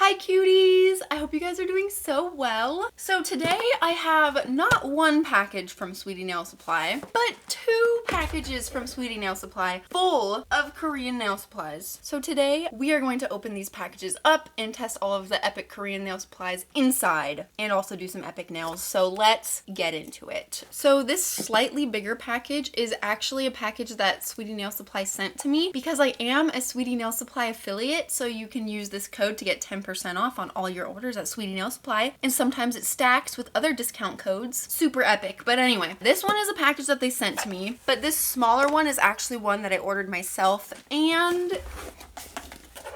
Hi cuties! I hope you guys are doing so well. So today I have not one package from Sweetie Nail Supply, but two packages from Sweetie Nail Supply full of Korean nail supplies. So today we are going to open these packages up and test all of the epic Korean nail supplies inside and also do some epic nails. So let's get into it. So this slightly bigger package is actually a package that Sweetie Nail Supply sent to me because I am a Sweetie Nail Supply affiliate, so you can use this code to get 10% off on all your orders at Sweetie Nail Supply, and sometimes it stacks with other discount codes. Super epic. But anyway, this one is a package that they sent to me, but this smaller one is actually one that I ordered myself, and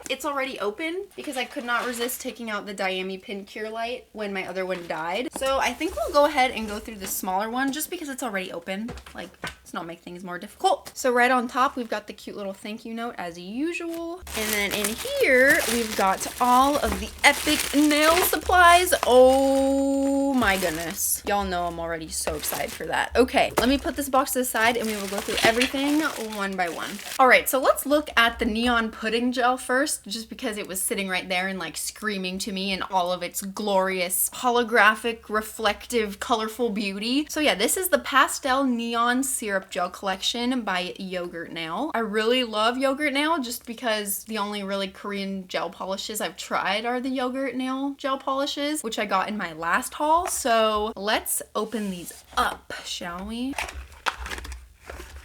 it's already open because I could not resist taking out the Diami Pin Cure Light when my other one died. So I think we'll go ahead and go through the smaller one just because it's already open. Like, let's not make things more difficult. So right on top, we've got the cute little thank you note as usual. And then in here, we've got all of the epic nail supplies. Oh my goodness. Y'all know I'm already so excited for that. Okay, let me put this box to the side and we will go through everything one by one. All right, so let's look at the neon pudding gel first, just because it was sitting right there and like screaming to me in all of its glorious holographic reflective colorful beauty. So yeah, this is the pastel neon syrup gel collection by Yogurt Nail. I really love Yogurt Nail just because the only really Korean gel polishes I've tried are the Yogurt Nail gel polishes, which I got in my last haul. So let's open these up, shall we?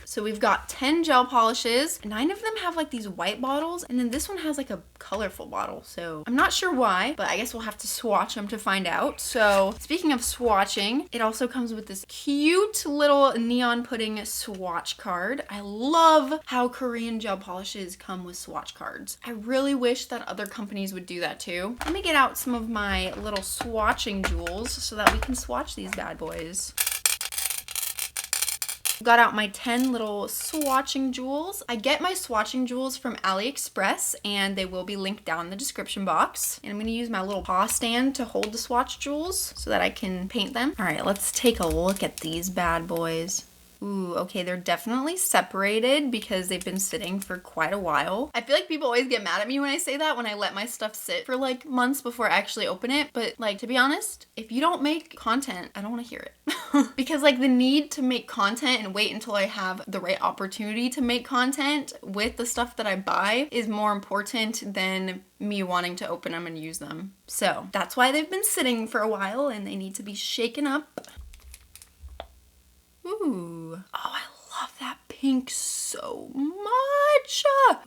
So we've got 10 gel polishes. 9 of them have like these white bottles, and then this one has like a colorful bottle. So I'm not sure why, but I guess we'll have to swatch them to find out. So speaking of swatching, it also comes with this cute little neon pudding swatch card. I love how Korean gel polishes come with swatch cards. I really wish that other companies would do that too. Let me get out some of my little swatching jewels so that we can swatch these bad boys. Got out my 10 little swatching jewels. I get my swatching jewels from AliExpress, and they will be linked down in the description box. And I'm going to use my little paw stand to hold the swatch jewels so that I can paint them. All right, let's take a look at these bad boys. Ooh, okay, they're definitely separated because they've been sitting for quite a while. I feel like people always get mad at me when I say that, when I let my stuff sit for like months before I actually open it. But like, to be honest, if you don't make content, I don't want to hear it. Because like the need to make content and wait until I have the right opportunity to make content with the stuff that I buy is more important than me wanting to open them and use them. So that's why they've been sitting for a while and they need to be shaken up. Ooh. Oh, I love that pink so much.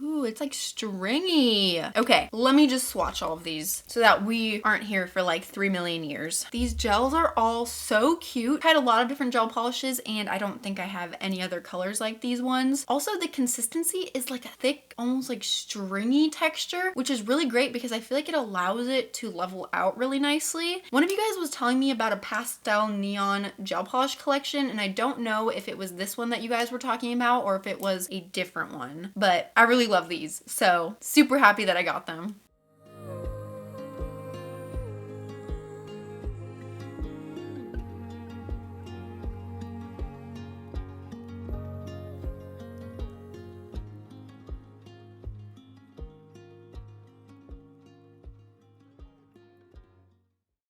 Ooh, it's like stringy. Okay, let me just swatch all of these so that we aren't here for like 3 million years. These gels are all so cute. I had a lot of different gel polishes and I don't think I have any other colors like these ones. Also, the consistency is like a thick, almost like stringy texture, which is really great because I feel like it allows it to level out really nicely. One of you guys was telling me about a pastel neon gel polish collection, and I don't know if it was this one that you guys were talking about or if it was a different one, but I really love these. So super happy that I got them.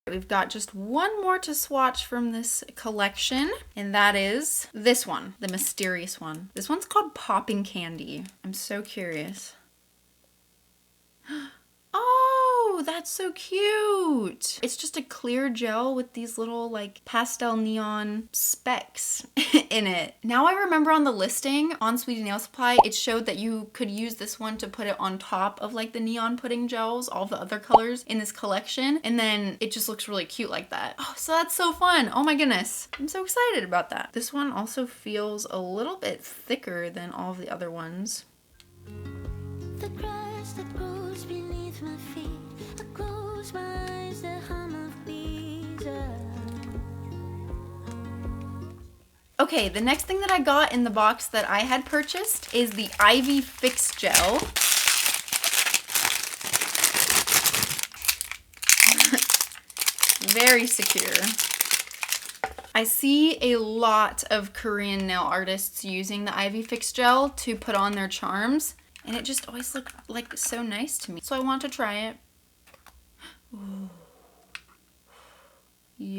We've got just one more to swatch from this collection, and that is this one, the mysterious one. This one's called Popping Candy. I'm so curious. Oh, that's so cute. It's just a clear gel with these little like pastel neon specks in it. Now I remember on the listing on Sweetie Nail Supply, it showed that you could use this one to put it on top of like the neon pudding gels, all the other colors in this collection. And then it just looks really cute like that. Oh, so that's so fun. Oh my goodness. I'm so excited about that. This one also feels a little bit thicker than all of the other ones. The grass that grows beneath my feet, I close my eyes, the hum of bees. Okay, the next thing that I got in the box that I had purchased is the Ivy Fix Gel. Very secure. I see a lot of Korean nail artists using the Ivy Fix Gel to put on their charms, and it just always looked like so nice to me. So I want to try it.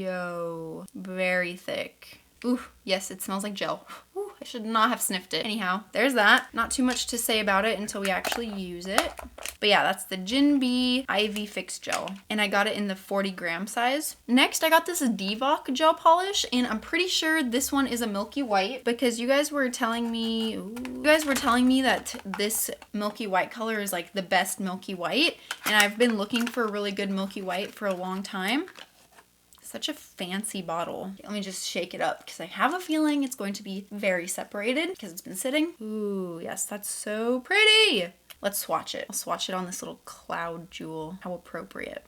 Yo, very thick. Ooh, yes, it smells like gel. Ooh, I should not have sniffed it. Anyhow, there's that. Not too much to say about it until we actually use it. But yeah, that's the Gin B Ivy Fix Gel. And I got it in the 40-gram size. Next, I got this Divock gel polish, and I'm pretty sure this one is a milky white because you guys were telling me, that this milky white color is like the best milky white. And I've been looking for a really good milky white for a long time. Such a fancy bottle. Let me just shake it up because I have a feeling it's going to be very separated because it's been sitting. Ooh, yes, that's so pretty. Let's swatch it. I'll swatch it on this little cloud jewel. How appropriate.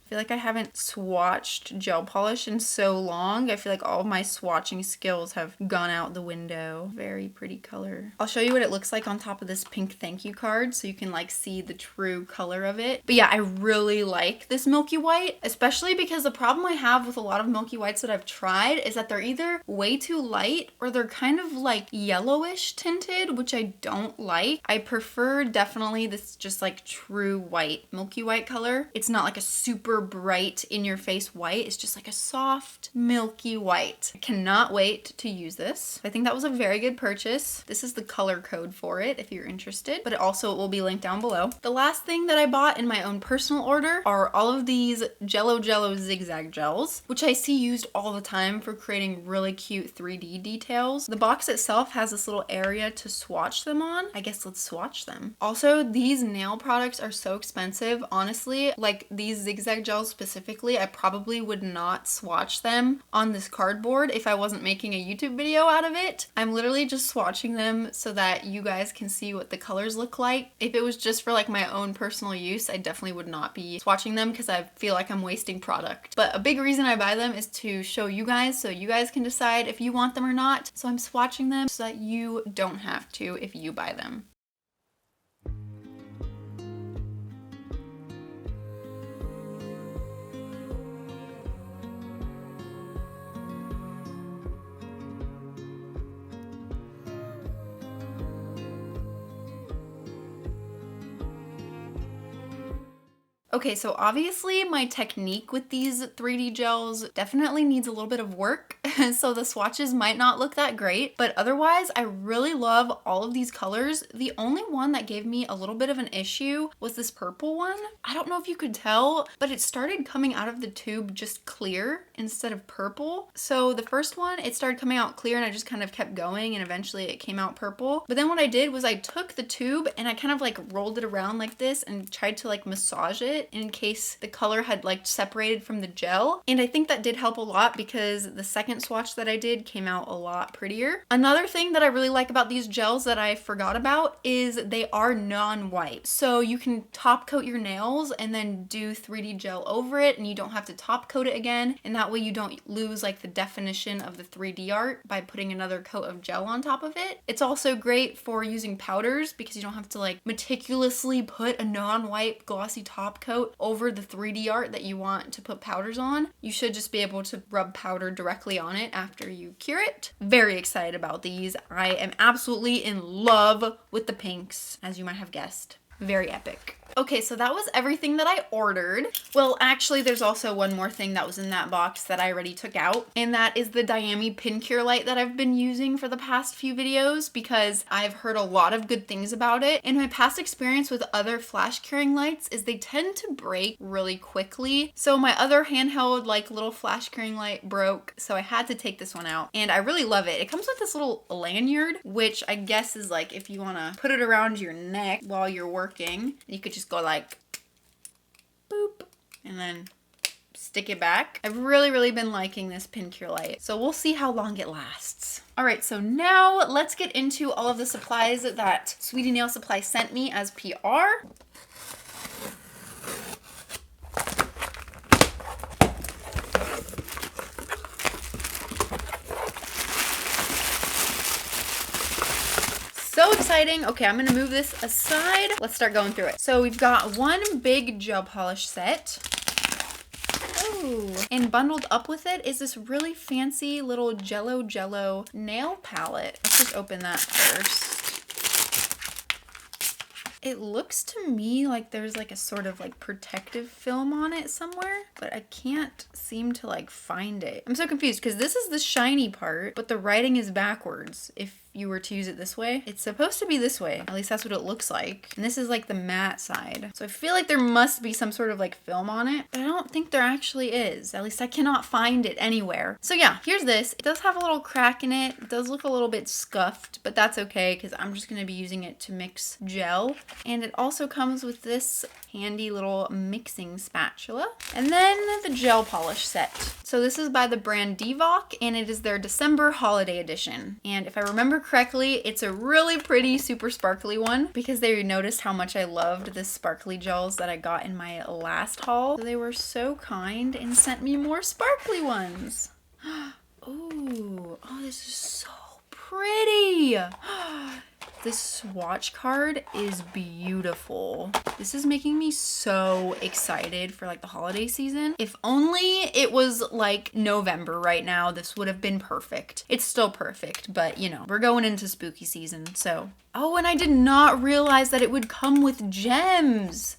I feel like I haven't swatched gel polish in so long. I feel like all of my swatching skills have gone out the window. Very pretty color. I'll show you what it looks like on top of this pink thank you card so you can like see the true color of it. But yeah, I really like this milky white, especially because the problem I have with a lot of milky whites that I've tried is that they're either way too light or they're kind of like yellowish tinted, which I don't like. I prefer definitely this just like true white milky white color. It's not like a super bright in your face white. It's just like a soft milky white. I cannot wait to use this. I think that was a very good purchase. This is the color code for it if you're interested, but it will be linked down below. The last thing that I bought in my own personal order are all of these Jello zigzag gels, which I see used all the time for creating really cute 3D details. The box itself has this little area to swatch them on. I guess let's swatch them. Also, these nail products are so expensive. Honestly, like these zigzag gels specifically, I probably would not swatch them on this cardboard if I wasn't making a YouTube video out of it. I'm literally just swatching them so that you guys can see what the colors look like. If it was just for like my own personal use, I definitely would not be swatching them because I feel like I'm wasting product. But a big reason I buy them is to show you guys so you guys can decide if you want them or not. So I'm swatching them so that you don't have to if you buy them. Okay, so obviously my technique with these 3D gels definitely needs a little bit of work, so the swatches might not look that great, but otherwise I really love all of these colors. The only one that gave me a little bit of an issue was this purple one. I don't know if you could tell, but it started coming out of the tube just clear instead of purple. So the first one, it started coming out clear and I just kind of kept going and eventually it came out purple. But then what I did was I took the tube and I kind of like rolled it around like this and tried to like massage it in case the color had like separated from the gel. And I think that did help a lot because the second swatch that I did came out a lot prettier. Another thing that I really like about these gels that I forgot about is they are non-white. So you can top coat your nails and then do 3D gel over it and you don't have to top coat it again. And that way you don't lose like the definition of the 3D art by putting another coat of gel on top of it. It's also great for using powders because you don't have to like meticulously put a non-white glossy top coat over the 3D art that you want to put powders on. You should just be able to rub powder directly on it after you cure it. Very excited about these. I am absolutely in love with the pinks, as you might have guessed. Very epic. Okay, so that was everything that I ordered. Well, actually, there's also one more thing that was in that box that I already took out, and that is the Diami Pin Cure light that I've been using for the past few videos because I've heard a lot of good things about it. And my past experience with other flash curing lights is they tend to break really quickly. So my other handheld like little flash curing light broke, so I had to take this one out. And I really love it. It comes with this little lanyard, which I guess is like if you want to put it around your neck while you're working, you could just go like boop and then stick it back. I've really been liking this Pin Cure light, so we'll see how long it lasts. All right, so now let's get into all of the supplies that Sweetie Nail Supply sent me as PR. So exciting. Okay, I'm gonna move this aside. Let's start going through it. So we've got one big gel polish set. Ooh. And bundled up with it is this really fancy little Jello nail palette. Let's just open that first. It looks to me like there's like a sort of like protective film on it somewhere, but I can't seem to like find it. I'm so confused because this is the shiny part, but the writing is backwards. If you were to use it this way, it's supposed to be this way. At least that's what it looks like. And this is like the matte side. So I feel like there must be some sort of like film on it, but I don't think there actually is. At least I cannot find it anywhere. So yeah, here's this. It does have a little crack in it. It does look a little bit scuffed, but that's okay because I'm just gonna be using it to mix gel. And it also comes with this handy little mixing spatula. And then the gel polish set. So this is by the brand Divock, and it is their December holiday edition. And if I remember correctly, it's a really pretty, super sparkly one because they noticed how much I loved the sparkly gels that I got in my last haul. So they were so kind and sent me more sparkly ones. Ooh, oh, this is so pretty. This swatch card is beautiful. This is making me so excited for like the holiday season. If only it was like November right now, this would have been perfect. It's still perfect, but you know, we're going into spooky season, so. Oh, and I did not realize that it would come with gems.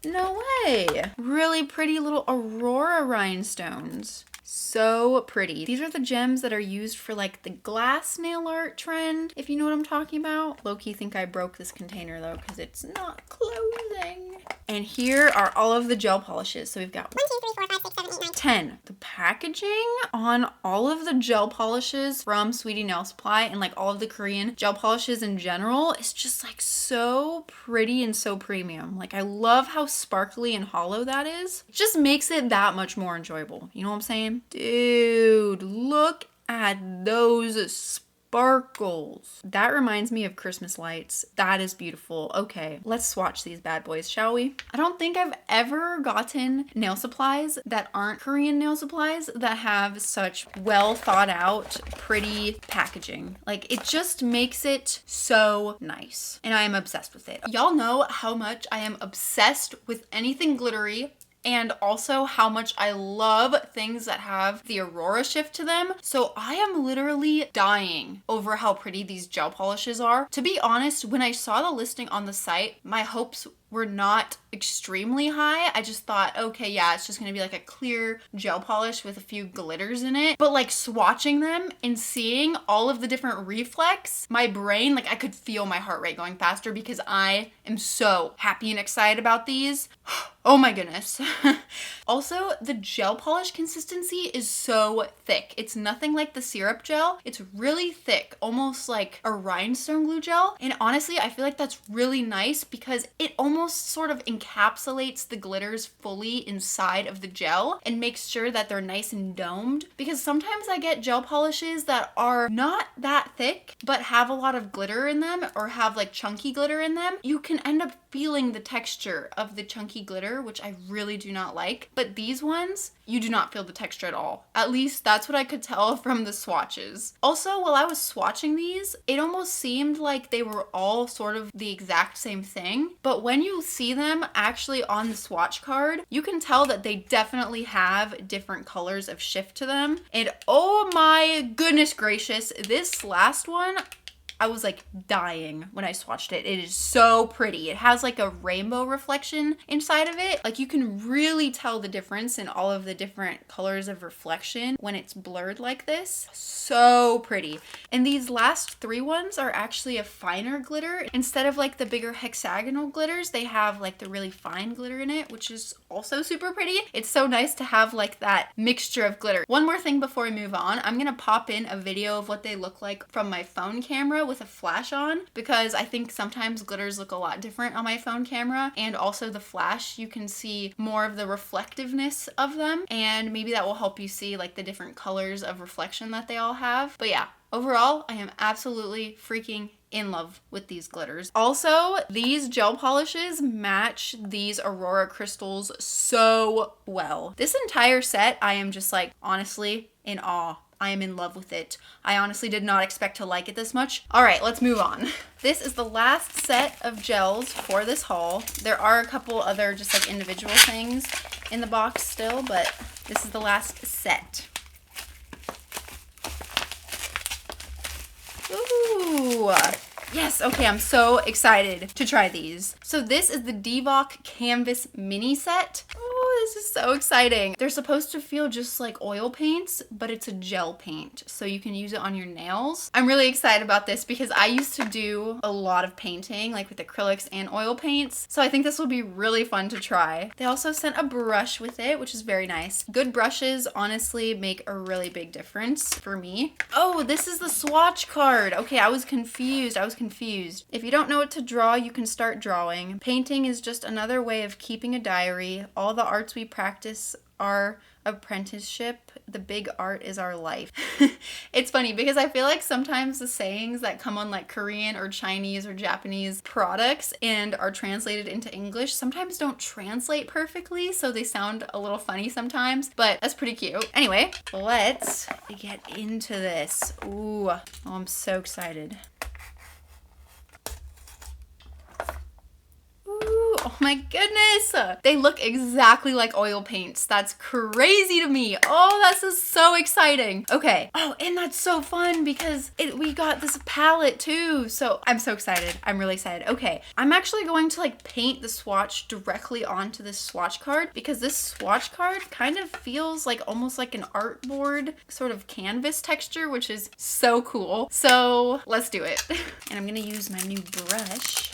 No way. Really pretty little Aurora rhinestones. So pretty. These are the gems that are used for like the glass nail art trend, if you know what I'm talking about. Low-key think I broke this container though because it's not closing. And here are all of the gel polishes. So we've got 1, 2, 3, 4, 5, 6, 7, 8, 9, 10. The packaging on all of the gel polishes from Sweetie Nail Supply and like all of the Korean gel polishes in general is just like so pretty and so premium. Like I love how sparkly and hollow that is. It just makes it that much more enjoyable. You know what I'm saying? Dude, look at those sparkles. That reminds me of Christmas lights. That is beautiful. Okay, let's swatch these bad boys, shall we? I don't think I've ever gotten nail supplies that aren't Korean nail supplies that have such well thought out, pretty packaging. Like it just makes it so nice. And I am obsessed with it. Y'all know how much I am obsessed with anything glittery, and also how much I love things that have the Aurora shift to them. So I am literally dying over how pretty these gel polishes are. To be honest, when I saw the listing on the site, my hopes were not extremely high. I just thought, okay, yeah, it's just gonna be like a clear gel polish with a few glitters in it. But like swatching them and seeing all of the different reflex, my brain, like I could feel my heart rate going faster because I am so happy and excited about these. Oh my goodness. Also, the gel polish consistency is so thick. It's nothing like the syrup gel. It's really thick, almost like a rhinestone glue gel. And honestly, I feel like that's really nice because it almost sort of encapsulates the glitters fully inside of the gel and makes sure that they're nice and domed. Because sometimes I get gel polishes that are not that thick, but have a lot of glitter in them or have like chunky glitter in them. You can end up feeling the texture of the chunky glitter, which I really do not like. But these ones, you do not feel the texture at all. At least that's what I could tell from the swatches. Also, while I was swatching these, it almost seemed like they were all sort of the exact same thing. But when you see them actually on the swatch card, you can tell that they definitely have different colors of shift to them. And oh my goodness gracious, this last one, I was like dying when I swatched it. It is so pretty. It has like a rainbow reflection inside of it. Like you can really tell the difference in all of the different colors of reflection when it's blurred like this. So pretty. And these last 3 ones are actually a finer glitter. Instead of like the bigger hexagonal glitters, they have like the really fine glitter in it, which is also super pretty. It's so nice to have like that mixture of glitter. One more thing before we move on, I'm gonna pop in a video of what they look like from my phone camera with a flash on, because I think sometimes glitters look a lot different on my phone camera, and also the flash, you can see more of the reflectiveness of them, and maybe that will help you see like the different colors of reflection that they all have. But yeah, overall, I am absolutely freaking in love with these glitters. Also, these gel polishes match these Aurora crystals so well. This entire set, I am just like honestly in awe. I am in love with it. I honestly did not expect to like it this much. All right, let's move on. This is the last set of gels for this haul. There are a couple other just like individual things in the box still, but this is the last set. Ooh, Yes, okay, I'm so excited to try these. So this is the Divock Canvas Mini Set. Oh, this is so exciting. They're supposed to feel just like oil paints, but it's a gel paint, so you can use it on your nails. I'm really excited about this because I used to do a lot of painting, like with acrylics and oil paints, so I think this will be really fun to try. They also sent a brush with it, which is very nice. Good brushes honestly make a really big difference for me. Oh, this is the swatch card. Okay, I was confused. If you don't know what to draw, you can start drawing. Painting is just another way of keeping a diary. All the arts we practice are apprenticeship. The big art is our life. It's funny because I feel like sometimes the sayings that come on like Korean or Chinese or Japanese products and are translated into English sometimes don't translate perfectly, so they sound a little funny sometimes, but that's pretty cute. Anyway, let's get into this. Ooh, oh, I'm so excited. Oh my goodness. They look exactly like oil paints. That's crazy to me. Oh, this is so exciting. Okay. Oh, and that's so fun because we got this palette too. So I'm so excited. I'm really excited. Okay. I'm actually going to like paint the swatch directly onto this swatch card because this swatch card kind of feels like almost like an artboard sort of canvas texture, which is so cool. So let's do it. And I'm going to use my new brush.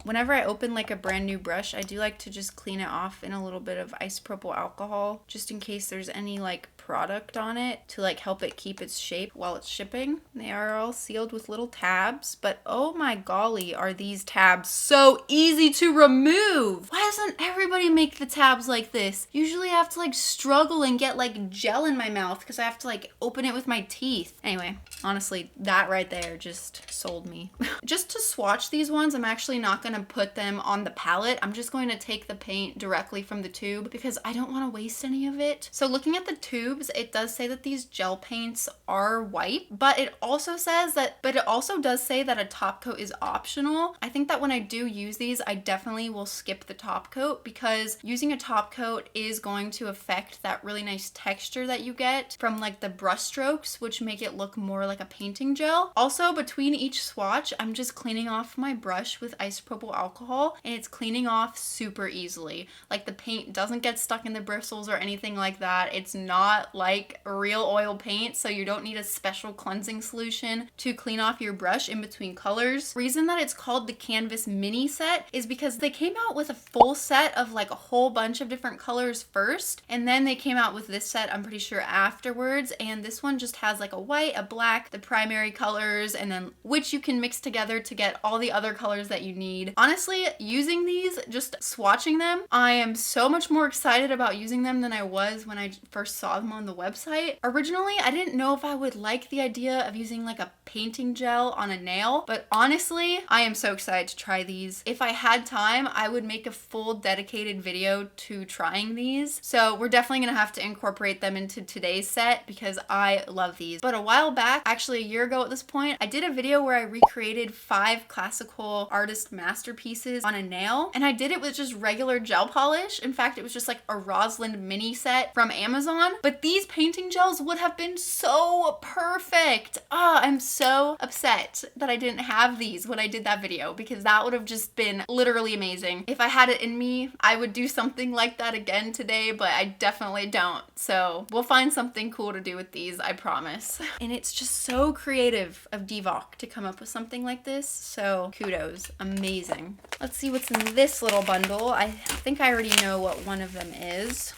Whenever I open like a brand new brush, I do like to just clean it off in a little bit of isopropyl alcohol, just in case there's any like product on it to like help it keep its shape while it's shipping. They are all sealed with little tabs, but oh my golly, are these tabs so easy to remove. Why doesn't everybody make the tabs like this? Usually I have to like struggle and get like gel in my mouth because I have to like open it with my teeth. Anyway, honestly, that right there just sold me. Just to swatch these ones, I'm actually not going to put them on the palette. I'm just going to take the paint directly from the tube because I don't want to waste any of it. So looking at the tubes, it does say that these gel paints are white, but it also does say that a top coat is optional. I think that when I do use these, I definitely will skip the top coat because using a top coat is going to affect that really nice texture that you get from like the brush strokes, which make it look more like a painting gel. Also, between each swatch, I'm just cleaning off my brush with isopropyl alcohol and it's cleaning off super easily. Like the paint doesn't get stuck in the bristles or anything like that. It's not like real oil paint, so you don't need a special cleansing solution to clean off your brush in between colors. The reason that it's called the Canvas Mini Set is because they came out with a full set of like a whole bunch of different colors first, and then they came out with this set, I'm pretty sure, afterwards, and this one just has like a white, a black, the primary colors, and then which you can mix together to get all the other colors that you need. Honestly, using these, just swatching them, I am so much more excited about using them than I was when I first saw them on the website. Originally, I didn't know if I would like the idea of using like a painting gel on a nail, but honestly, I am so excited to try these. If I had time, I would make a full dedicated video to trying these. So we're definitely gonna have to incorporate them into today's set because I love these. But a while back, actually a year ago at this point, I did a video where I recreated 5 classical artist masterpieces on a nail, and I did it with just regular gel polish. In fact, it was just like a Rosalind mini set from Amazon, but these painting gels would have been so perfect. I'm so upset that I didn't have these when I did that video because that would have just been literally amazing. If I had it in me, I would do something like that again today, but I definitely don't. So we'll find something cool to do with these, I promise. And it's just so creative of Divock to come up with something like this. So kudos, amazing. Let's see what's in this little bundle. I think I already know what one of them is.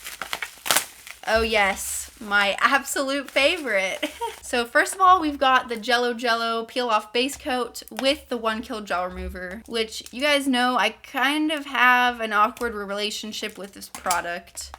Oh yes, my absolute favorite. So first of all, we've got the Jello Peel Off Base Coat with the 1 Kill Gel Remover, which you guys know I kind of have an awkward relationship with this product.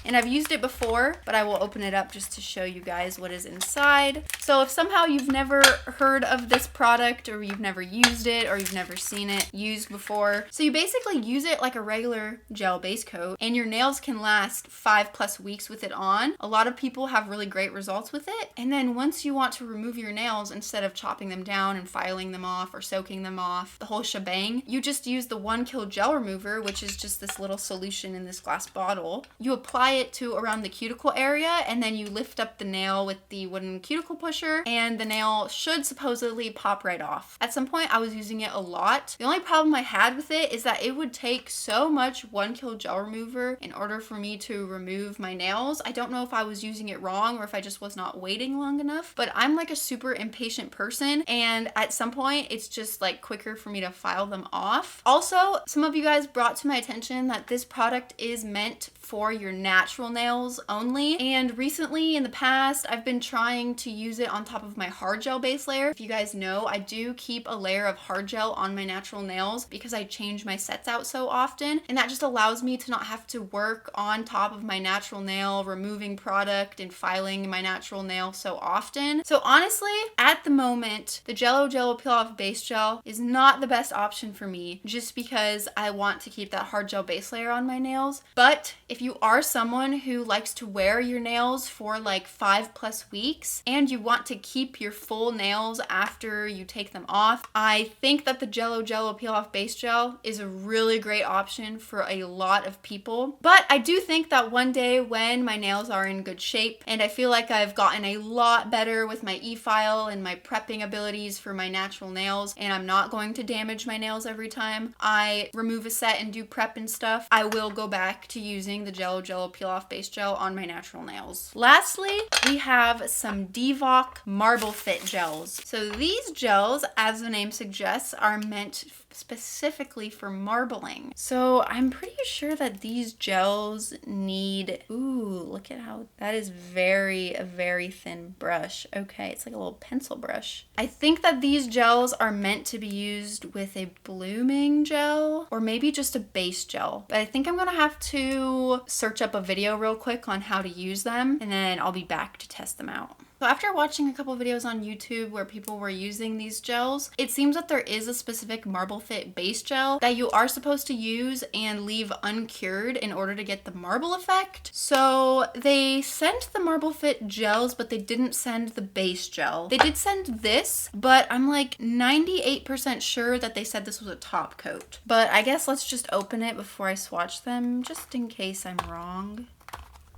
And I've used it before, but I will open it up just to show you guys what is inside. So if somehow you've never heard of this product, or you've never used it, or you've never seen it used before, so you basically use it like a regular gel base coat, and your nails can last 5+ weeks with it on. A lot of people have really great results with it. And then once you want to remove your nails, instead of chopping them down and filing them off or soaking them off, the whole shebang, you just use the 1 Kill Gel Remover, which is just this little solution in this glass bottle. You apply it to around the cuticle area, and then you lift up the nail with the wooden cuticle pusher, and the nail should supposedly pop right off. At some point I was using it a lot. The only problem I had with it is that it would take so much 1 kil gel remover in order for me to remove my nails. I don't know if I was using it wrong or if I just was not waiting long enough, but I'm like a super impatient person, and at some point it's just like quicker for me to file them off. Also, some of you guys brought to my attention that this product is meant for your natural nails only, and recently in the past I've been trying to use it on top of my hard gel base layer. If you guys know, I do keep a layer of hard gel on my natural nails because I change my sets out so often, and that just allows me to not have to work on top of my natural nail, removing product and filing my natural nail so often. So honestly, at the moment, the Jello Peel Off Base Gel is not the best option for me, just because I want to keep that hard gel base layer on my nails. But if you are someone who likes to wear your nails for like 5+ weeks and you want to keep your full nails after you take them off, I think that the Jello Peel Off Base Gel is a really great option for a lot of people. But I do think that one day when my nails are in good shape and I feel like I've gotten a lot better with my e-file and my prepping abilities for my natural nails, and I'm not going to damage my nails every time I remove a set and do prep and stuff, I will go back to using the Jello Peel Off Base Gel on my natural nails. Lastly, we have some Divock Marble Fit gels. So these gels, as the name suggests, are meant specifically for marbling. So I'm pretty sure that these gels need, ooh, look at how that is a very thin brush. Okay, it's like a little pencil brush. I think that these gels are meant to be used with a blooming gel or maybe just a base gel. But I think I'm gonna have to search up a video real quick on how to use them, and then I'll be back to test them out. So after watching a couple videos on YouTube where people were using these gels, it seems that there is a specific Marble Fit base gel that you are supposed to use and leave uncured in order to get the marble effect. So they sent the Marble Fit gels, but they didn't send the base gel. They did send this, but I'm like 98% sure that they said this was a top coat. But I guess let's just open it before I swatch them, just in case I'm wrong.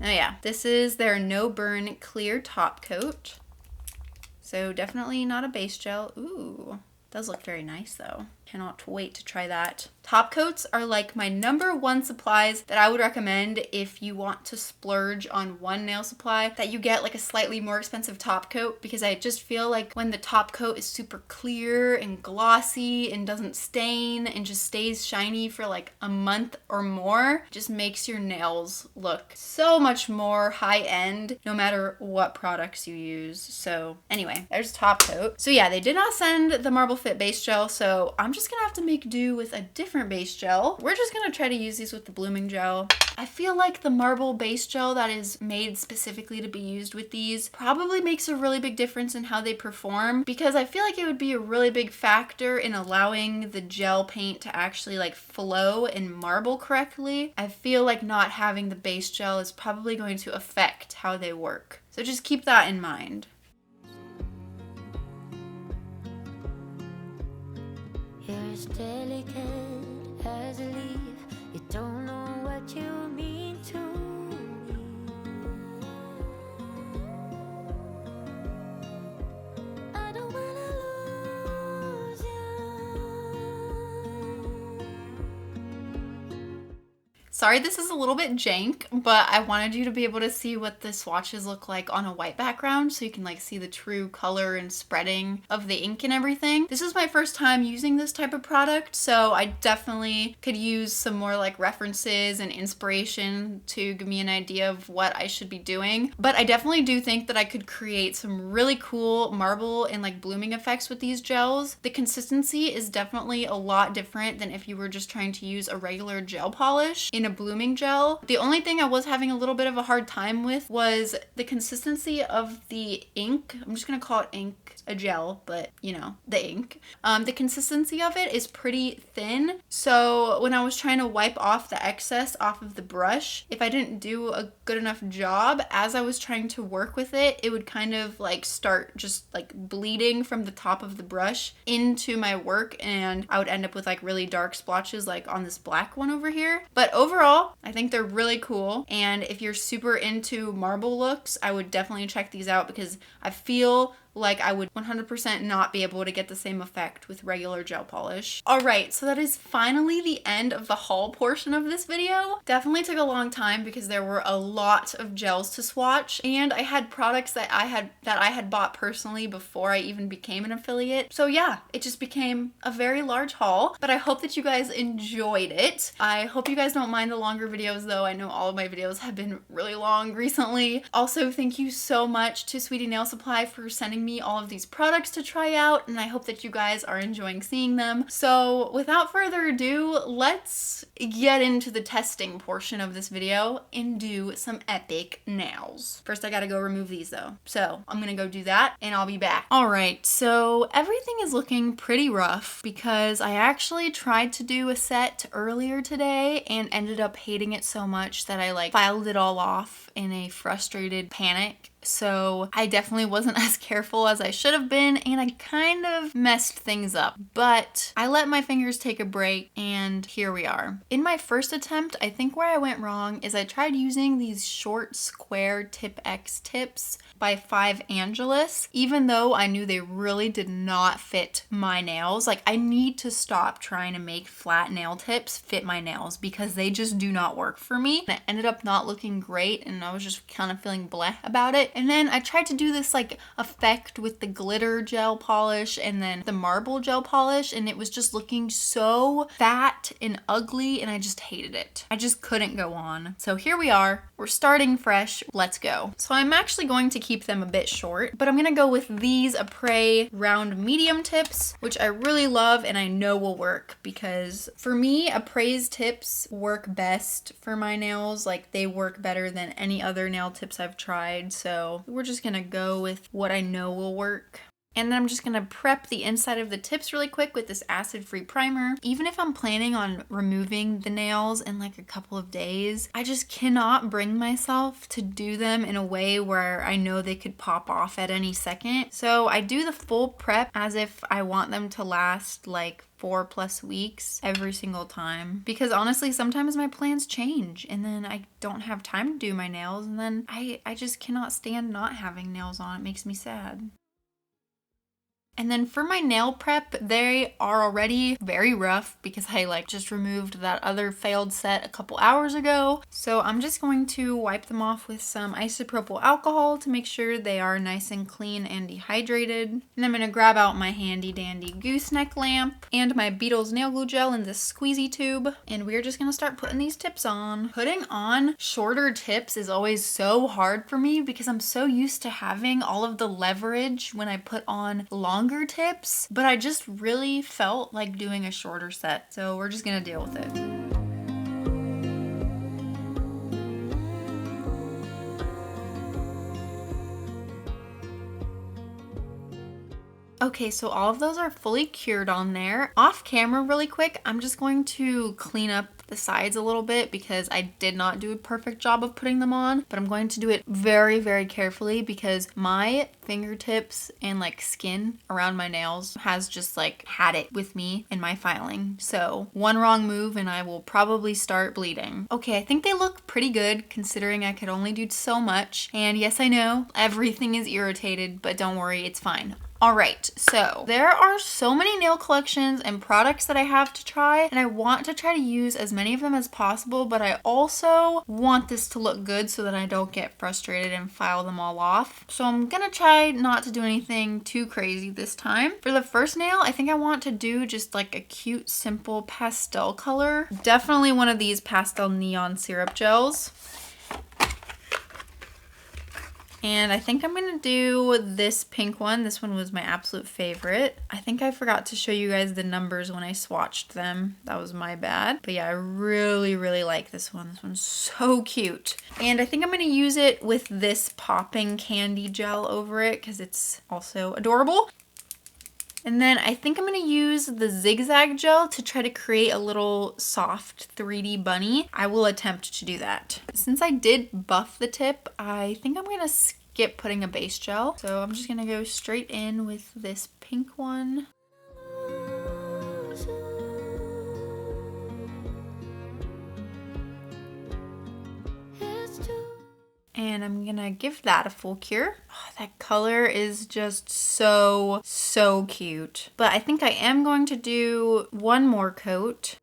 Oh yeah, this is their no burn clear top coat. So definitely not a base gel. Ooh, does look very nice though. Cannot wait to try that. Top coats are like my #1 supplies that I would recommend if you want to splurge on one nail supply, that you get like a slightly more expensive top coat, because I just feel like when the top coat is super clear and glossy and doesn't stain and just stays shiny for like a month or more, it just makes your nails look so much more high end no matter what products you use. So anyway, there's top coat. So yeah, they did not send the Marble Fit base gel, so I'm just gonna have to make do with a different base gel. We're just gonna try to use these with the blooming gel. I feel like the marble base gel that is made specifically to be used with these probably makes a really big difference in how they perform, because I feel like it would be a really big factor in allowing the gel paint to actually like flow and marble correctly. I feel like not having the base gel is probably going to affect how they work. So just keep that in mind. You're as delicate as a leaf. You don't know what you mean to me. I don't wanna lose you. Sorry this is a little bit jank, but I wanted you to be able to see what the swatches look like on a white background, so you can like see the true color and spreading of the ink and everything. This is my first time using this type of product, so I definitely could use some more like references and inspiration to give me an idea of what I should be doing. But I definitely do think that I could create some really cool marble and like blooming effects with these gels. The consistency is definitely a lot different than if you were just trying to use a regular gel polish in a blooming gel. The only thing I was having a little bit of a hard time with was the consistency of the ink. I'm just gonna call it ink, a gel, but you know, the ink. The consistency of it is pretty thin, so when I was trying to wipe off the excess off of the brush, if I didn't do a good enough job as I was trying to work with it, it would kind of like start just like bleeding from the top of the brush into my work, and I would end up with like really dark splotches like on this black one over here. But overall, overall, I think they're really cool. And if you're super into marble looks, I would definitely check these out because I feel like I would 100% not be able to get the same effect with regular gel polish. Alright, so that is finally the end of the haul portion of this video. Definitely took a long time because there were a lot of gels to swatch, and I had products that I had bought personally before I even became an affiliate. So yeah, it just became a very large haul, but I hope that you guys enjoyed it. I hope you guys don't mind the longer videos though. I know all of my videos have been really long recently. Also, thank you so much to Sweetie Nail Supply for sending me all of these products to try out, and I hope that you guys are enjoying seeing them. So without further ado, let's get into the testing portion of this video and do some epic nails. First I gotta go remove these though. So I'm gonna go do that and I'll be back. Alright, so everything is looking pretty rough because I actually tried to do a set earlier today and ended up hating it so much that I like filed it all off in a frustrated panic. So I definitely wasn't as careful as I should have been, and I kind of messed things up, but I let my fingers take a break and here we are. In my first attempt, I think where I went wrong is I tried using these short square Tip X tips by 5 Angelus, even though I knew they really did not fit my nails. Like, I need to stop trying to make flat nail tips fit my nails because they just do not work for me. And it ended up not looking great and I was just kind of feeling bleh about it. And then I tried to do this like effect with the glitter gel polish and then the marble gel polish, and it was just looking so fat and ugly and I just hated it. I just couldn't go on. So here we are. We're starting fresh. Let's go. So I'm actually going to keep them a bit short, but I'm gonna go with these Apres round medium tips, which I really love and I know will work because for me, Apres tips work best for my nails. Like, they work better than any other nail tips I've tried. So we're just gonna go with what I know will work. And then I'm just gonna prep the inside of the tips really quick with this acid-free primer. Even if I'm planning on removing the nails in like a couple of days, I just cannot bring myself to do them in a way where I know they could pop off at any second. So I do the full prep as if I want them to last like 4+ weeks every single time, because honestly sometimes my plans change and then I don't have time to do my nails, and then I just cannot stand not having nails on. It makes me sad. And then for my nail prep, they are already very rough because I like just removed that other failed set a couple hours ago. So I'm just going to wipe them off with some isopropyl alcohol to make sure they are nice and clean and dehydrated. And I'm gonna grab out my handy dandy gooseneck lamp and my Beetles nail glue gel in this squeezy tube. And we're just gonna start putting these tips on. Putting on shorter tips is always so hard for me because I'm so used to having all of the leverage when I put on longer tips, but I just really felt like doing a shorter set, so we're just gonna deal with it. Okay, so all of those are fully cured on there. Off camera really quick, I'm just going to clean up the sides a little bit because I did not do a perfect job of putting them on, but I'm going to do it very, very carefully because my fingertips and like skin around my nails has just like had it with me in my filing. So one wrong move and I will probably start bleeding. Okay, I think they look pretty good considering I could only do so much. And yes, I know everything is irritated, but don't worry, it's fine. Alright, so there are so many nail collections and products that I have to try, and I want to try to use as many of them as possible, but I also want this to look good so that I don't get frustrated and file them all off. So I'm gonna try not to do anything too crazy this time. For the first nail, I think I want to do just like a cute, simple pastel color. Definitely one of these pastel neon syrup gels. And I think I'm gonna do this pink one. This one was my absolute favorite. I think I forgot to show you guys the numbers when I swatched them. That was my bad. But yeah, I really, really like this one. This one's so cute. And I think I'm gonna use it with this popping candy gel over it because it's also adorable. And then I think I'm gonna use the zigzag gel to try to create a little soft 3D bunny. I will attempt to do that. Since I did buff the tip, I think I'm gonna skip putting a base gel. So I'm just gonna go straight in with this pink one. And I'm gonna give that a full cure. Oh, that color is just so, so cute. But I think I am going to do one more coat.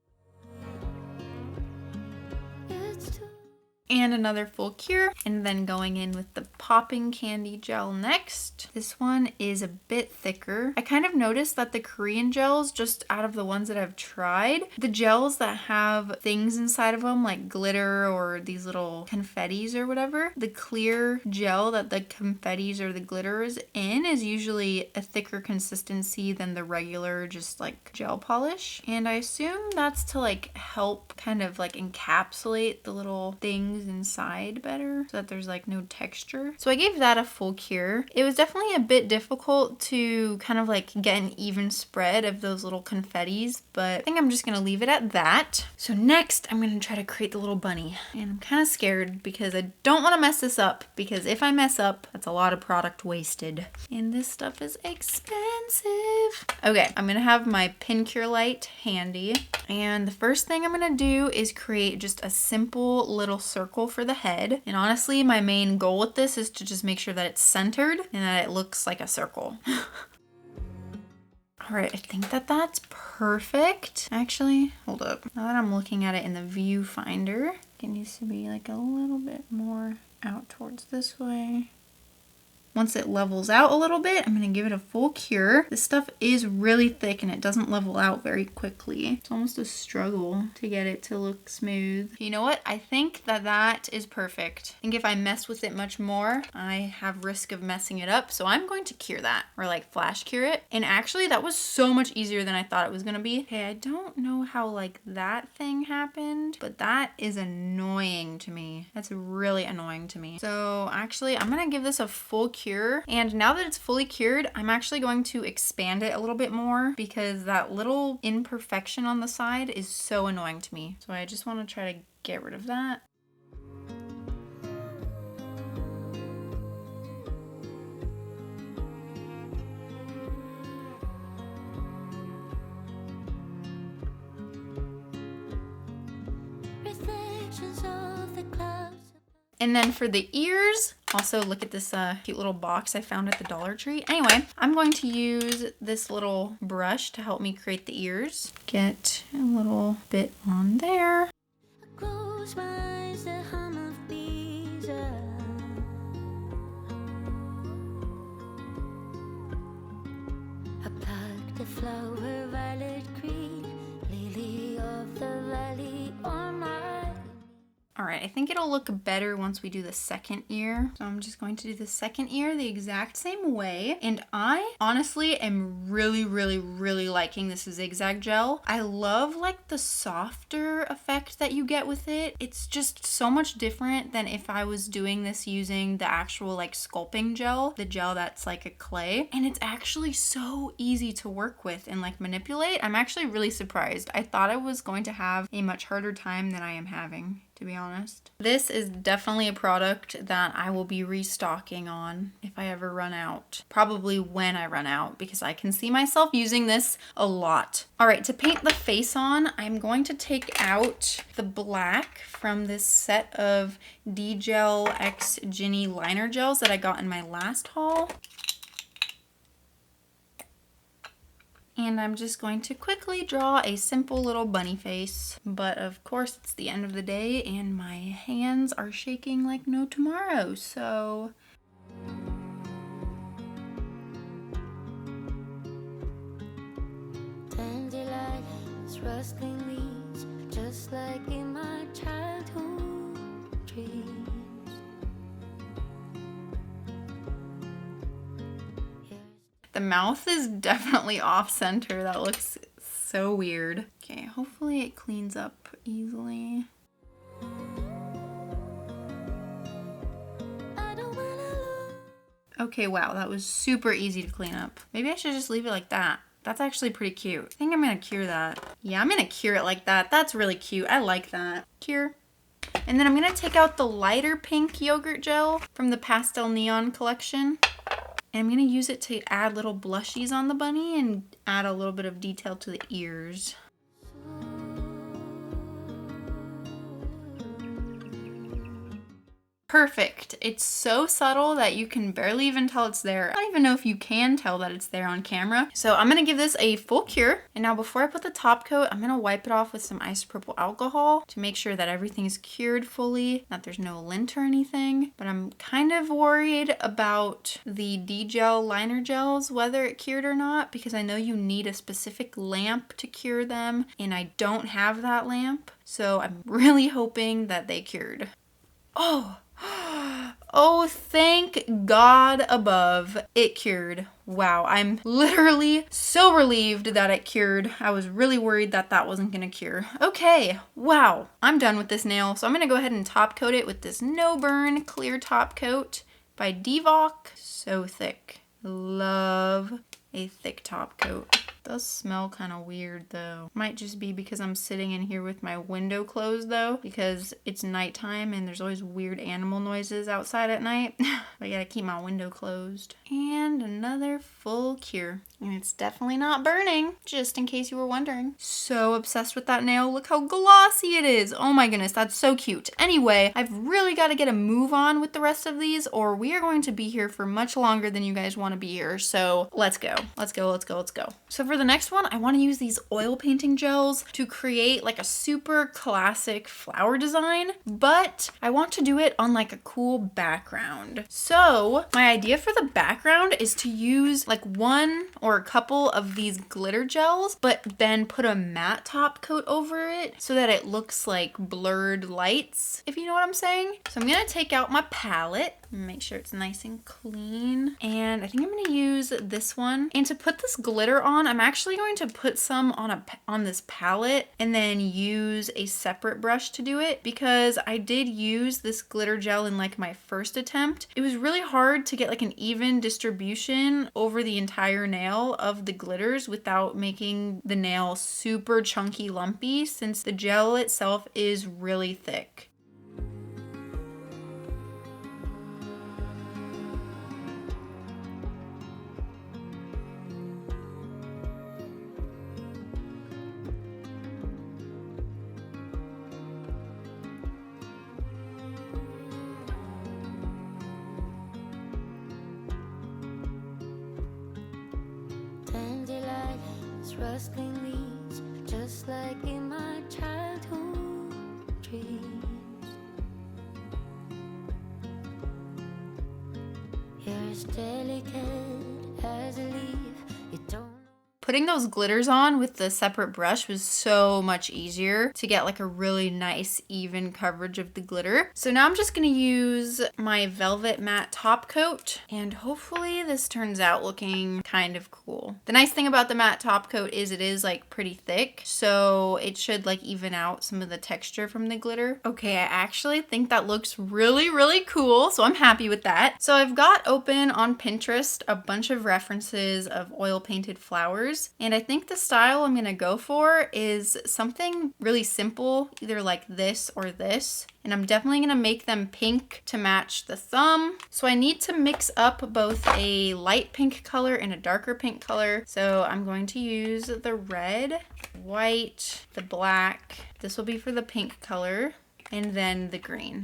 And another full cure, and then going in with the popping candy gel next. This one is a bit thicker. I kind of noticed that the Korean gels, just out of the ones that I've tried, the gels that have things inside of them like glitter or these little confettis or whatever, the clear gel that the confettis or the glitter is in is usually a thicker consistency than the regular just like gel polish. And I assume that's to like help kind of like encapsulate the little things inside better so that there's like no texture. So I gave that a full cure. It was definitely a bit difficult to kind of like get an even spread of those little confettis, but I think I'm just gonna leave it at that. So next I'm gonna try to create the little bunny, and I'm kind of scared because I don't want to mess this up, because if I mess up, that's a lot of product wasted, and this stuff is expensive. Okay, I'm gonna have my pin cure light handy, and the first thing I'm gonna do is create just a simple little circle for the head. And honestly, my main goal with this is to just make sure that it's centered and that it looks like a circle. All right, I think that that's perfect. Actually, hold up. Now that I'm looking at it in the viewfinder, it needs to be like a little bit more out towards this way. Once it levels out a little bit, I'm gonna give it a full cure. This stuff is really thick and it doesn't level out very quickly. It's almost a struggle to get it to look smooth. You know what? I think that that is perfect. I think if I mess with it much more, I have risk of messing it up. So I'm going to cure that, or like flash cure it. And actually that was so much easier than I thought it was gonna be. Okay, I don't know how like that thing happened, but that is annoying to me. That's really annoying to me. So actually I'm gonna give this a full cure. And now that it's fully cured, I'm actually going to expand it a little bit more because that little imperfection on the side is so annoying to me. So I just want to try to get rid of that. Reflections of the clouds. And then for the ears, also look at this cute little box I found at the Dollar Tree. Anyway, I'm going to use this little brush to help me create the ears. Get a little bit on there. I close my eyes, the hum of bees. I pluck the flower, violet green, lily of the valley on my. All right, I think it'll look better once we do the second ear. So I'm just going to do the second ear the exact same way. And I honestly am really, really, really liking this zigzag gel. I love like the softer effect that you get with it. It's just so much different than if I was doing this using the actual like sculpting gel, the gel that's like a clay. And it's actually so easy to work with and like manipulate. I'm actually really surprised. I thought I was going to have a much harder time than I am having, to be honest. This is definitely a product that I will be restocking on if I ever run out. Probably when I run out, because I can see myself using this a lot. All right, to paint the face on, I'm going to take out the black from this set of D-Gel X Ginny liner gels that I got in my last haul. And I'm just going to quickly draw a simple little bunny face. But of course, it's the end of the day and my hands are shaking like no tomorrow, so... Dandelions, rustling leaves, just like in my childhood dreams. The mouth is definitely off center. That looks so weird. Okay, hopefully it cleans up easily. Okay, wow, that was super easy to clean up. Maybe I should just leave it like that. That's actually pretty cute. I think I'm gonna cure that. Yeah, I'm gonna cure it like that. That's really cute. I like that. Cure. And then I'm gonna take out the lighter pink yogurt gel from the Pastel Neon collection. And I'm gonna use it to add little blushies on the bunny and add a little bit of detail to the ears. Perfect. It's so subtle that you can barely even tell it's there. I don't even know if you can tell that it's there on camera. So I'm going to give this a full cure. And now before I put the top coat, I'm going to wipe it off with some isopropyl alcohol to make sure that everything's cured fully, that there's no lint or anything. But I'm kind of worried about the D-gel liner gels, whether it cured or not, because I know you need a specific lamp to cure them, and I don't have that lamp. So I'm really hoping that they cured. Oh, oh, thank God above, it cured. Wow, I'm literally so relieved that it cured. I was really worried that that wasn't gonna cure. Okay, wow, I'm done with this nail. So I'm gonna go ahead and top coat it with this No Burn Clear Top Coat by Divock. So thick. Love a thick top coat. Does smell kind of weird though. Might just be because I'm sitting in here with my window closed though, because it's nighttime and there's always weird animal noises outside at night. I gotta keep my window closed. And another full cure. And it's definitely not burning, just in case you were wondering. So obsessed with that nail. Look how glossy it is. Oh my goodness, that's so cute. Anyway, I've really got to get a move on with the rest of these, or we are going to be here for much longer than you guys want to be here. So let's go. Let's go, let's go, let's go. So for the next one, I want to use these oil painting gels to create like a super classic flower design, but I want to do it on like a cool background. So my idea for the background is to use like one or a couple of these glitter gels, but then put a matte top coat over it so that it looks like blurred lights, if you know what I'm saying. So I'm gonna take out my palette, make sure it's nice and clean, and I think I'm gonna use this one. And to put this glitter on, I'm actually going to put some on this palette and then use a separate brush to do it, because I did use this glitter gel in like my first attempt. It was really hard to get like an even distribution over the entire nail of the glitters without making the nail super chunky lumpy, since the gel itself is really thick. Rustling leaves, just like in my childhood dreams. You're as delicate as a leaf, you don't. Putting those glitters on with the separate brush was so much easier to get like a really nice even coverage of the glitter. So now I'm just gonna use my velvet matte top coat, and hopefully this turns out looking kind of cool. The nice thing about the matte top coat is it is like pretty thick, so it should like even out some of the texture from the glitter. Okay, I actually think that looks really, really cool, so I'm happy with that. So I've got open on Pinterest a bunch of references of oil painted flowers. And I think the style I'm gonna go for is something really simple, either like this or this. And I'm definitely gonna make them pink to match the thumb. So I need to mix up both a light pink color and a darker pink color. So I'm going to use the red, white, the black. This will be for the pink color, and then the green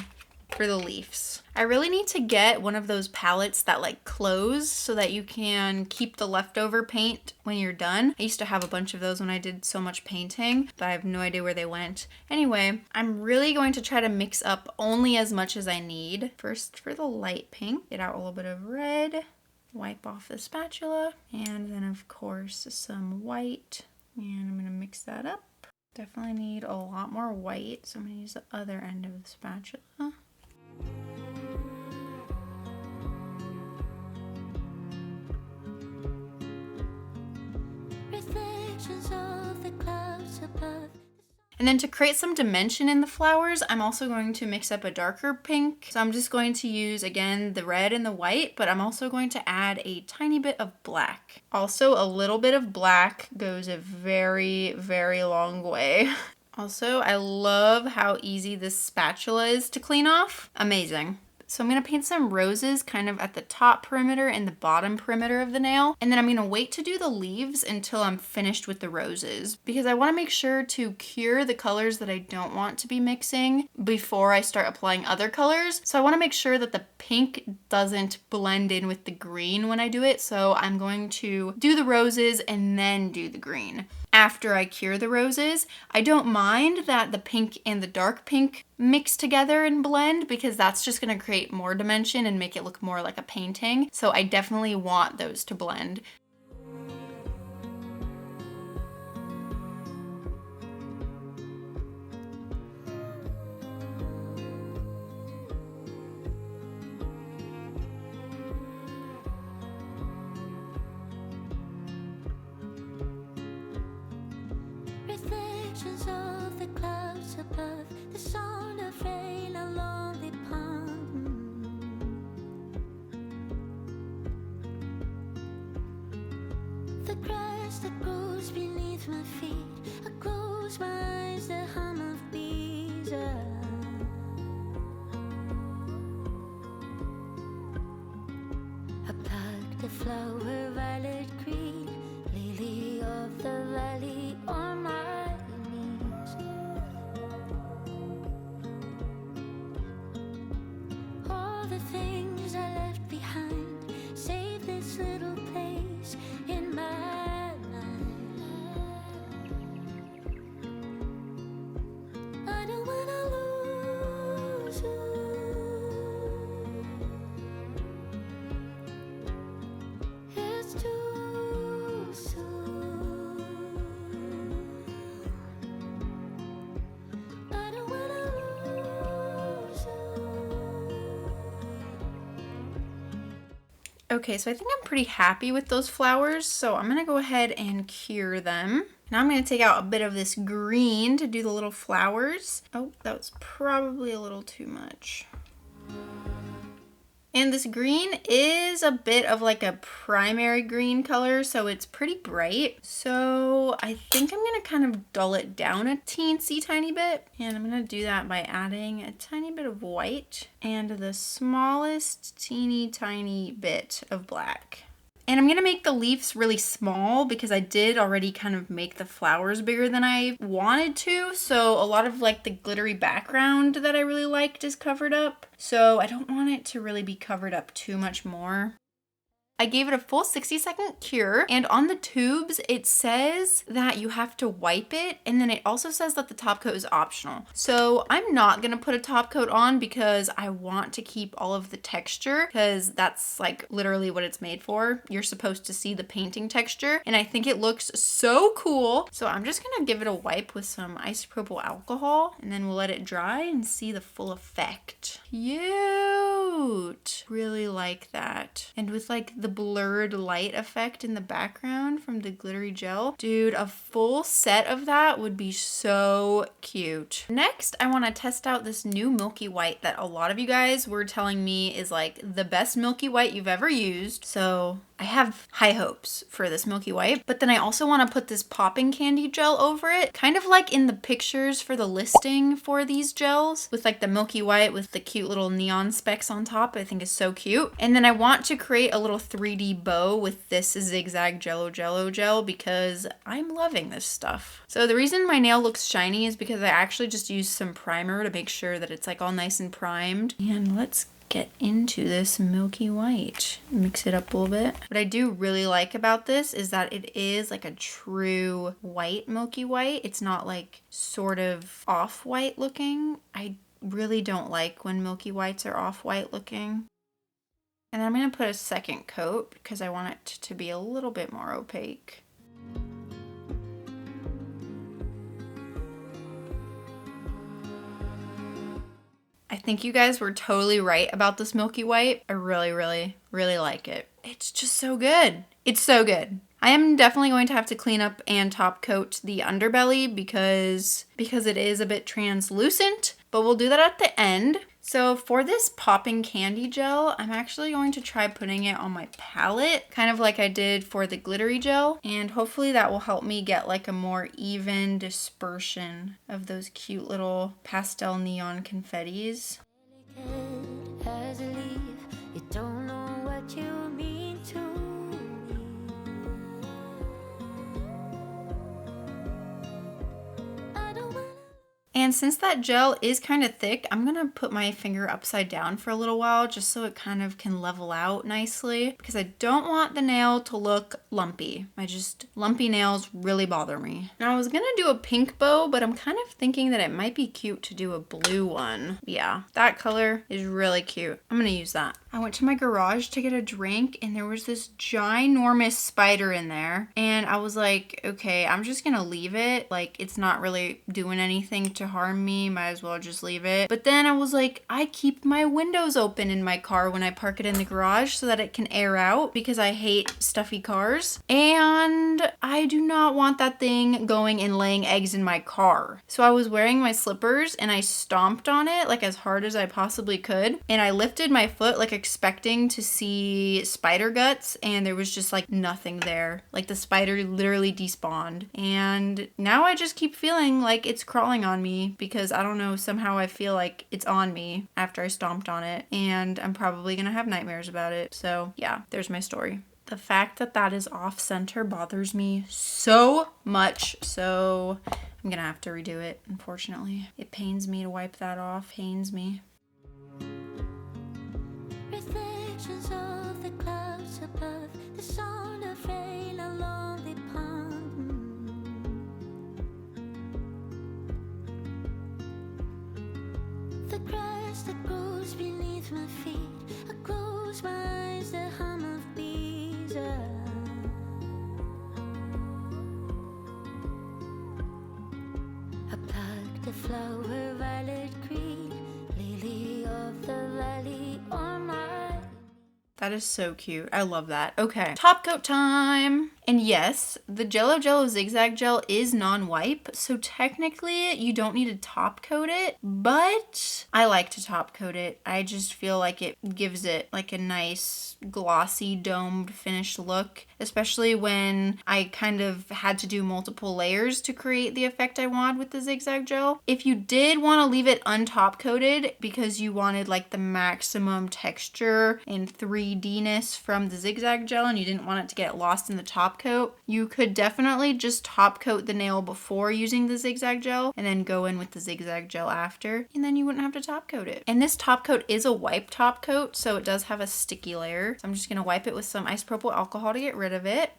for the leaves. I really need to get one of those palettes that like close so that you can keep the leftover paint when you're done. I used to have a bunch of those when I did so much painting, but I have no idea where they went. Anyway, I'm really going to try to mix up only as much as I need. First for the light pink, get out a little bit of red, wipe off the spatula, and then of course some white, and I'm gonna mix that up. Definitely need a lot more white, so I'm gonna use the other end of the spatula. Reflections of the clouds above. And then to create some dimension in the flowers, I'm also going to mix up a darker pink. So I'm just going to use, again, the red and the white, but I'm also going to add a tiny bit of black. Also, a little bit of black goes a very, very long way. Also, I love how easy this spatula is to clean off. Amazing. So I'm gonna paint some roses kind of at the top perimeter and the bottom perimeter of the nail. And then I'm gonna wait to do the leaves until I'm finished with the roses because I wanna make sure to cure the colors that I don't want to be mixing before I start applying other colors. So I wanna make sure that the pink doesn't blend in with the green when I do it. So I'm going to do the roses and then do the green. After I cure the roses, I don't mind that the pink and the dark pink mix together and blend because that's just going to create more dimension and make it look more like a painting. So I definitely want those to blend. Reflections of the clouds above, the sound of rain along the pond. The grass that grows beneath my feet, I close my eyes, the hum of bees. I plucked a flower, violet green, lily of the valley on my knees. All the things I left behind, save this little place in my mind. I don't wanna lose you. It's too soon. I don't wanna lose you. Okay, so I think I'm pretty happy with those flowers, so I'm gonna go ahead and cure them. Now I'm gonna take out a bit of this green to do the little flowers. Oh, that was probably a little too much. And this green is a bit of like a primary green color, so it's pretty bright. So I think I'm gonna kind of dull it down a teensy tiny bit. And I'm gonna do that by adding a tiny bit of white and the smallest teeny tiny bit of black. And I'm gonna make the leaves really small because I did already kind of make the flowers bigger than I wanted to. So a lot of like the glittery background that I really liked is covered up. So I don't want it to really be covered up too much more. I gave it a full 60-second cure, and on the tubes it says that you have to wipe it, and then it also says that the top coat is optional. So I'm not gonna put a top coat on because I want to keep all of the texture because that's like literally what it's made for. You're supposed to see the painting texture, and I think it looks so cool. So I'm just gonna give it a wipe with some isopropyl alcohol, and then we'll let it dry and see the full effect. Cute! Really like that. And with like the blurred light effect in the background from the glittery gel. Dude, a full set of that would be so cute. Next, I want to test out this new Milky White that a lot of you guys were telling me is like the best Milky White you've ever used. So I have high hopes for this Milky White, but then I also want to put this popping candy gel over it, kind of like in the pictures for the listing for these gels with like the Milky White with the cute little neon specks on top. I think is so cute. And then I want to create a little 3D bow with this zigzag Jello gel because I'm loving this stuff. So the reason my nail looks shiny is because I actually just used some primer to make sure that it's like all nice and primed. And let's get into this Milky White. Mix it up a little bit. What I do really like about this is that it is like a true white Milky White. It's not like sort of off-white looking. I really don't like when Milky Whites are off-white looking. And then I'm going to put a second coat because I want it to be a little bit more opaque. I think you guys were totally right about this Milky White. I really, really, really like it. It's just so good. It's so good. I am definitely going to have to clean up and top coat the underbelly because it is a bit translucent, but we'll do that at the end. So for this popping candy gel, I'm actually going to try putting it on my palette, kind of like I did for the glittery gel. And hopefully that will help me get like a more even dispersion of those cute little pastel neon confettis. As a And since that gel is kind of thick, I'm gonna put my finger upside down for a little while just so it kind of can level out nicely, because I don't want the nail to look lumpy. Lumpy nails really bother me. Now I was gonna do a pink bow, but I'm kind of thinking that it might be cute to do a blue one. Yeah, that color is really cute. I'm gonna use that. I went to my garage to get a drink and there was this ginormous spider in there. And I was like, okay, I'm just gonna leave it. Like, it's not really doing anything to harm me. Might as well just leave it. But then I was like, I keep my windows open in my car when I park it in the garage so that it can air out, because I hate stuffy cars. And I do not want that thing going and laying eggs in my car. So I was wearing my slippers and I stomped on it like as hard as I possibly could. And I lifted my foot like expecting to see spider guts, and there was just like nothing there. Like the spider literally despawned. And now I just keep feeling like it's crawling on me, because I don't know, somehow I feel like it's on me after I stomped on it, and I'm probably gonna have nightmares about it. So yeah, there's my story. The fact that that is off center bothers me so much, so I'm gonna have to redo it, unfortunately. It pains me to wipe that off, pains me. Reflections of the clouds above, the sound of rain along the pond. The grass that grows beneath my feet, I close my eyes, the hum of bees. I plucked a flower, violet green, lily of the valley on my. That is so cute. I love that. Okay, top coat time. And yes, the Jello Zigzag Gel is non-wipe, so technically you don't need to top coat it, but I like to top coat it. I just feel like it gives it like a nice glossy domed finished look, especially when I kind of had to do multiple layers to create the effect I wanted with the Zigzag Gel. If you did want to leave it untop coated because you wanted like the maximum texture and 3D-ness from the Zigzag Gel and you didn't want it to get lost in the top coat, you could definitely just top coat the nail before using the Zigzag Gel and then go in with the Zigzag Gel after, and then you wouldn't have to top coat it. And this top coat is a wipe top coat, so it does have a sticky layer. So I'm just gonna wipe it with some isopropyl alcohol to get rid of it.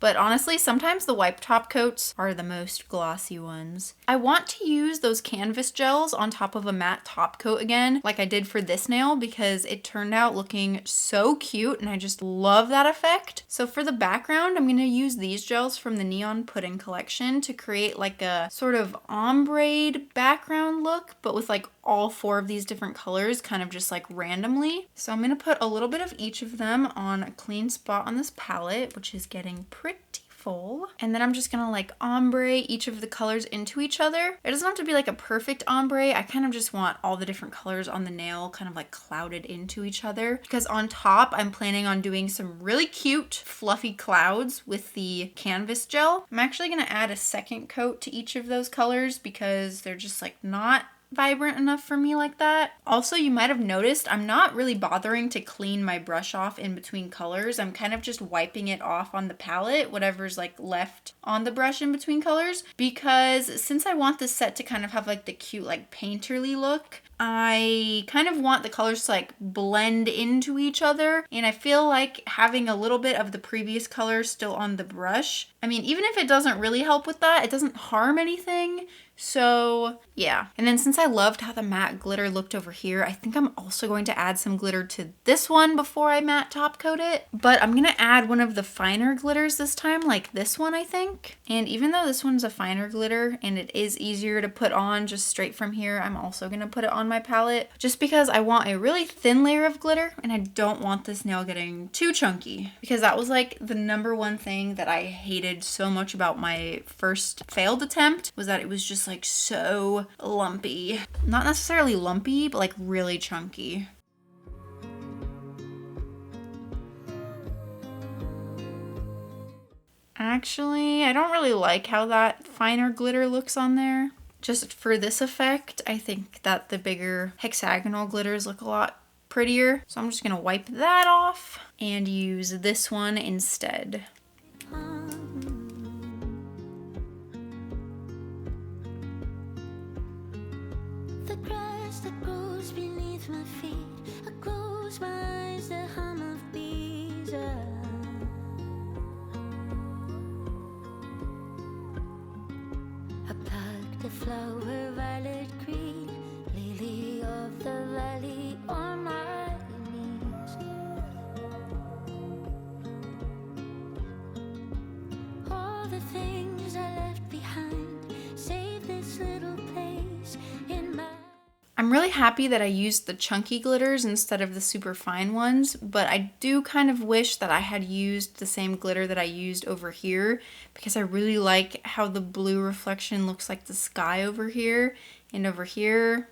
But honestly, sometimes the wipe top coats are the most glossy ones. I want to use those canvas gels on top of a matte top coat again, like I did for this nail, because it turned out looking so cute and I just love that effect. So for the background, I'm gonna use these gels from the Neon Pudding collection to create like a sort of ombre background look, but with like all four of these different colors kind of just like randomly. So I'm gonna put a little bit of each of them on a clean spot on this palette, which is getting pretty full. And then I'm just gonna like ombre each of the colors into each other. It doesn't have to be like a perfect ombre. I kind of just want all the different colors on the nail kind of like clouded into each other, because on top I'm planning on doing some really cute fluffy clouds with the canvas gel. I'm actually gonna add a second coat to each of those colors because they're just like not vibrant enough for me like that. Also, you might have noticed I'm not really bothering to clean my brush off in between colors. I'm kind of just wiping it off on the palette, whatever's like left on the brush in between colors, because since I want this set to kind of have like the cute like painterly look, I kind of want the colors to like blend into each other, and I feel like having a little bit of the previous color still on the brush, I mean, even if it doesn't really help with that, it doesn't harm anything. So yeah. And then since I loved how the matte glitter looked over here, I think I'm also going to add some glitter to this one before I matte top coat it. But I'm gonna add one of the finer glitters this time, like this one, I think. And even though this one's a finer glitter and it is easier to put on just straight from here, I'm also gonna put it on my palette just because I want a really thin layer of glitter and I don't want this nail getting too chunky, because that was like the #1 thing that I hated so much about my first failed attempt, was that it was just like so lumpy. Not necessarily lumpy, but like really chunky. Actually, I don't really like how that finer glitter looks on there. Just for this effect, I think that the bigger hexagonal glitters look a lot prettier. So I'm just gonna wipe that off and use this one instead. my feet. I close my eyes, the hum of bees. I plucked a flower, violet green, lily of the valley on my knees. All the things I left behind, save this little place in my... I'm really happy that I used the chunky glitters instead of the super fine ones, but I do kind of wish that I had used the same glitter that I used over here, because I really like how the blue reflection looks like the sky over here, and over here.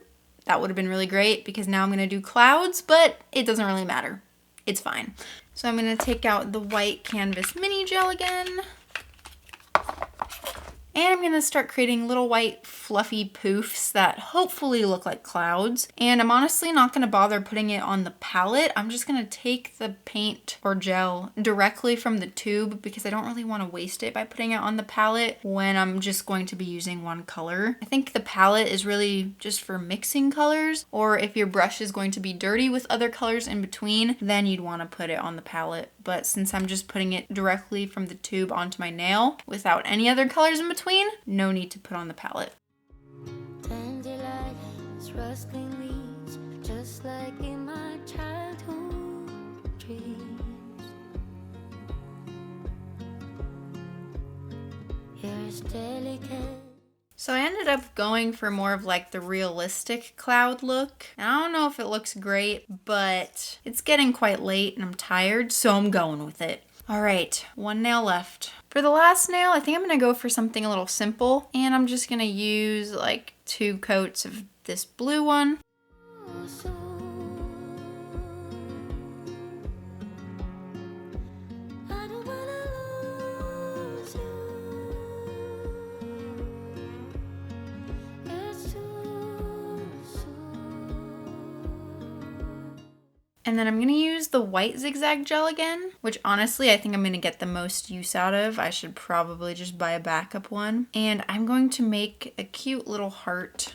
That would have been really great, because now I'm going to do clouds, but it doesn't really matter. It's fine. So I'm going to take out the white canvas mini gel again. And I'm going to start creating little white fluffy poofs that hopefully look like clouds. And I'm honestly not going to bother putting it on the palette. I'm just going to take the paint or gel directly from the tube, because I don't really want to waste it by putting it on the palette when I'm just going to be using one color. I think the palette is really just for mixing colors, or if your brush is going to be dirty with other colors in between, then you'd want to put it on the palette. But since I'm just putting it directly from the tube onto my nail without any other colors in between, no need to put on the palette. Dandelions, rustling leaves, just like in my childhood dreams. You're as delicate. So I ended up going for more of like the realistic cloud look. And I don't know if it looks great, but it's getting quite late and I'm tired, so I'm going with it. All right, one nail left. For the last nail, I think I'm gonna go for something a little simple, and I'm just gonna use like 2 coats of this blue one. And then I'm going to use the white zigzag gel again, which honestly I think I'm going to get the most use out of. I should probably just buy a backup one. And I'm going to make a cute little heart.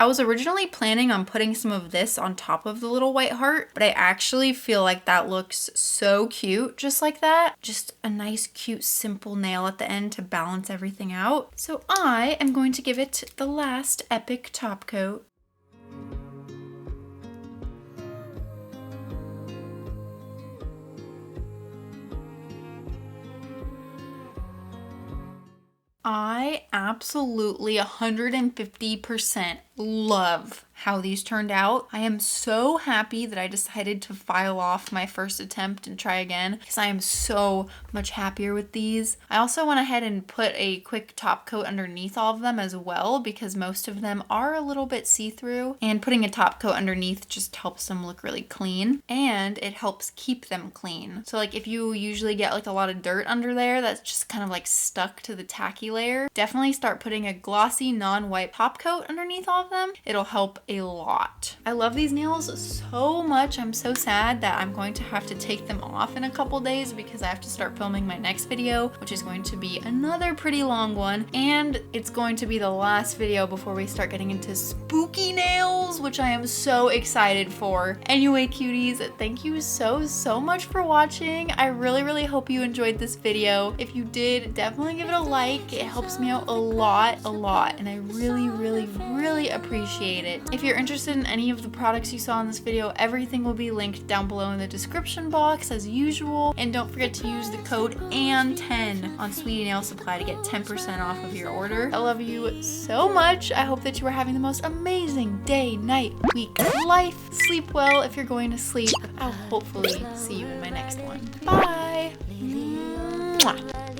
I was originally planning on putting some of this on top of the little white heart, but I actually feel like that looks so cute just like that. Just a nice, cute, simple nail at the end to balance everything out. So I am going to give it the last epic top coat. I absolutely 150% love how these turned out. I am so happy that I decided to file off my first attempt and try again, because I am so much happier with these. I also went ahead and put a quick top coat underneath all of them as well, because most of them are a little bit see-through, and putting a top coat underneath just helps them look really clean, and it helps keep them clean. So like if you usually get like a lot of dirt under there that's just kind of like stuck to the tacky layer, definitely start putting a glossy non-white top coat underneath all of them. It'll help a lot. I love these nails so much. I'm so sad that I'm going to have to take them off in a couple days, because I have to start filming my next video, which is going to be another pretty long one, and it's going to be the last video before we start getting into spooky nails, which I am so excited for. Anyway, cuties, thank you so much for watching. I really hope you enjoyed this video. If you did, definitely give it a like. It helps me out a lot, and I really appreciate it. If you're interested in any of the products you saw in this video, everything will be linked down below in the description box as usual, and don't forget to use the code ANN10 on Sweetie Nail Supply to get 10% off of your order. I love you so much. I hope that you are having the most amazing day, night, week, life. Sleep well if you're going to sleep. I'll hopefully see you in my next one. Bye! Mwah.